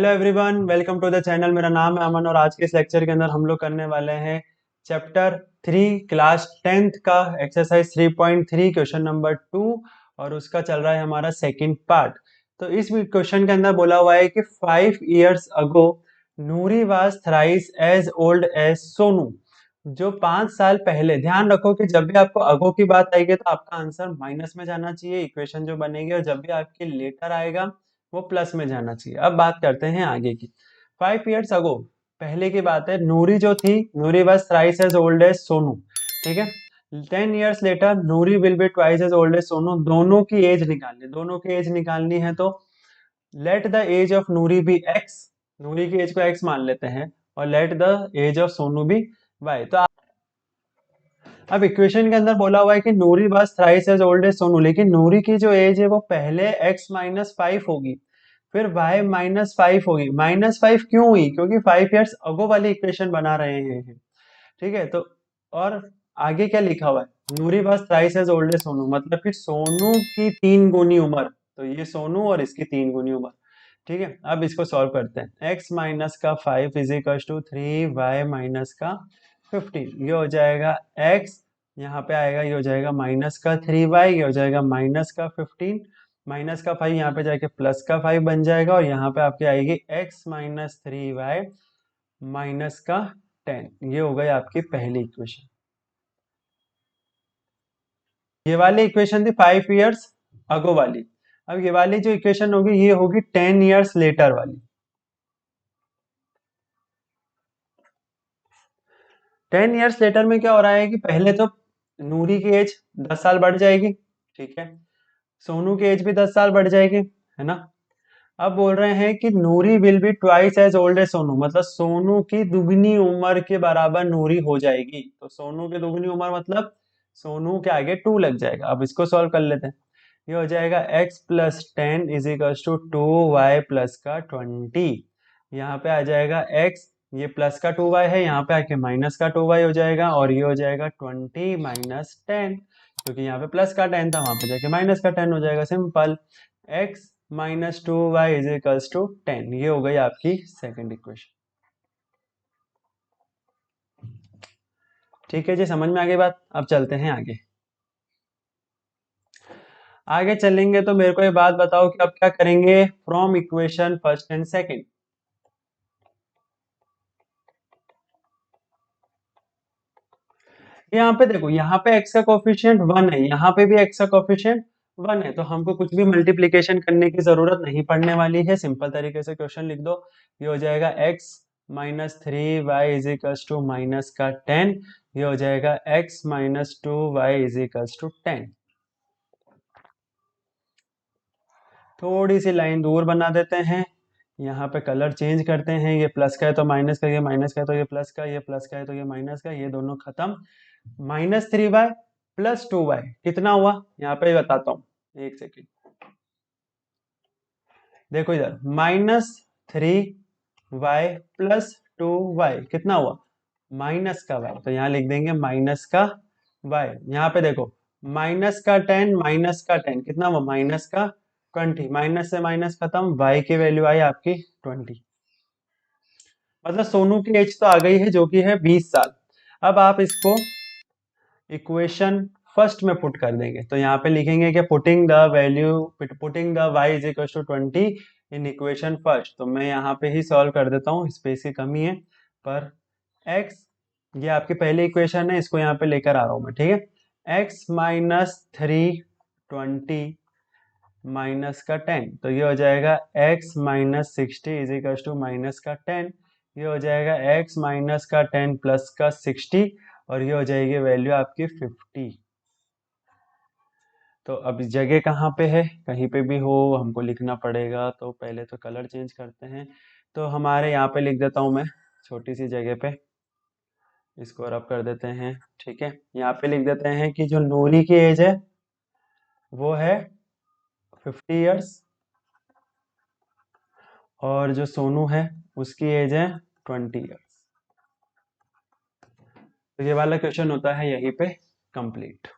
Hello everyone, welcome to the channel. मेरा नाम है अमन और आज के इस लेक्चर के अंदर हम लोग करने वाले हैं चैप्टर 3 क्लास 10th का एक्सरसाइज 3.3 क्वेश्चन नंबर 2 और उसका चल रहा है हमारा सेकंड पार्ट। तो इस क्वेश्चन के अंदर बोला हुआ है कि 5 years ago Noori was thrice as old as Sonu. जो 5 साल पहले, ध्यान रखो कि जब भी आपको अगो की बात आएगी तो आपका आंसर माइनस में जाना चाहिए इक्वेशन जो बनेगी, और जब भी आपके लेटर आएगा वो प्लस में जाना चाहिए। अब बात करते हैं आगे की। 5 years अगो, पहले की बात है, नूरी जो थी, Noori was thrice as old as Sonu, ठीक है। 10 years later Noori will be twice as old as Sonu. दोनों की एज निकालनी है तो let the age of Noori be X, Noori की एज को एक्स मान लेते हैं, और let the age of Sonu be Y. तो अब इक्वेशन के अंदर बोला हुआ है कि Noori was thrice as old as Sonu, लेकिन नूरी की जो एज है वो पहले x माइनस 5 होगी, फिर y माइनस 5 होगी। माइनस 5 क्यों हुई? क्योंकि 5 years अगो वाली इक्वेशन बना रहे हैं, ठीक है। तो और आगे क्या लिखा हुआ है, Noori was thrice as old as Sonu, मतलब कि सोनू की 3 गुनी उम्र। तो ये सोनू और इसकी 3 गुनी उम्र, ठीक है। अब इसको सॉल्व करते हैं। x माइनस का 5 is equal to 3, y minus का 15। ये हो जाएगा x, यहाँ पे आएगा, ये हो जाएगा माइनस का 3y, ये हो जाएगा माइनस का 15, माइनस का 5 यहाँ पे जाके प्लस का 5 बन जाएगा, और यहाँ पे आपकी आएगी x माइनस 3y माइनस का 10। ये हो गई आपकी पहली इक्वेशन। ये वाली इक्वेशन थी 5 years अगो वाली। अब ये वाली जो इक्वेशन होगी ये होगी 10 years लेटर वाली। 10 years लेटर में क्या हो रहा है कि पहले तो नूरी की एज 10 साल बढ़ जाएगी, ठीक है। सोनू की एज भी 10 साल बढ़ जाएगी, है ना। अब बोल रहे हैं कि Noori will be twice as old as Sonu, मतलब सोनू की दुगनी उम्र के बराबर नूरी हो जाएगी। तो सोनू की दुगनी उम्र मतलब सोनू के आगे 2 लग जाएगा। अब इसको सॉल्व कर लेते हैं। ये हो जाएगा x plus 10 is equal to 2y plus का 20। यहाँ पे आ जाएगा x, ये प्लस का 2y है, यहाँ पे आके माइनस का 2y हो जाएगा, और ये हो जाएगा 20 माइनस 10, क्योंकि यहाँ पे प्लस का 10 था, वहां पे जाके माइनस का 10 हो जाएगा। Simple, x minus 2y is equal to 10। ये हो गई आपकी सेकेंड इक्वेशन। ठीक है जी, समझ में आ गई बात। अब चलते हैं आगे। आगे चलेंगे तो मेरे को ये बात बताओ कि अब क्या करेंगे from equation first and second. यहाँ पे देखो, यहाँ पे x का कोफिशिएंट 1 है, यहाँ पे भी x का कोफिशिएंट 1 है, तो हमको कुछ भी मल्टीप्लिकेशन करने की जरूरत नहीं पड़ने वाली है। सिंपल तरीके से क्वेश्चन लिख दो। ये हो जाएगा x minus 3y is equals to minus का 10। ये हो जाएगा x minus 2y is equals to 10। थोड़ी सी लाइन दूर बना देते हैं, यहाँ पे कलर चेंज करते हैं। ये प्लस का है तो माइनस का, ये माइनस का है तो ये प्लस का, ये प्लस का है तो ये माइनस का, ये दोनों खत्म। -3y प्लस 2y कितना हुआ, यहाँ पे बताता हूँ, एक सेकेंड। देखो इधर, -3y प्लस 2y कितना हुआ, माइनस का y, तो यहाँ लिख देंगे माइनस का y। यहाँ पे देखो, माइनस का 10 माइनस का 10 कितना हुआ, माइनस का 20, माइनस से माइनस खत्म, y की वैल्यू आई आपकी 20। मतलब सोनू की एज तो आ गई है जो कि है 20 साल। अब आप इसको इक्वेशन फर्स्ट में पुट कर देंगे, तो यहाँ पे लिखेंगे कि putting the y is equal to 20 in equation first. तो मैं यहाँ पे ही सॉल्व कर देता हूँ, स्पेस की कमी है। पर x, ये आपकी पहली इक्वेशन है, इसको यहाँ पे लेकर आ रहा हूँ मैं, ठीक है। x माइनस 320 माइनस का 10, तो ये हो जाएगा x minus 60 is equal to minus का 10। ये हो जाएगा x माइनस का 10 प्लस का 60, और ये हो जाएगी वैल्यू आपकी 50। तो अब जगह कहाँ पे है, कहीं पे भी हो हमको लिखना पड़ेगा, तो पहले तो कलर चेंज करते हैं। तो हमारे यहाँ पे लिख देता हूँ मैं, छोटी सी जगह पे इसको रब कर देते हैं, ठीक है। यहाँ पे लिख देते हैं कि जो नूरी की एज है वो है 50 इयर्स, और जो सोनू है उसकी एज है 20 इयर्स। तो ये वाला क्वेश्चन होता है यहीं पे कंप्लीट।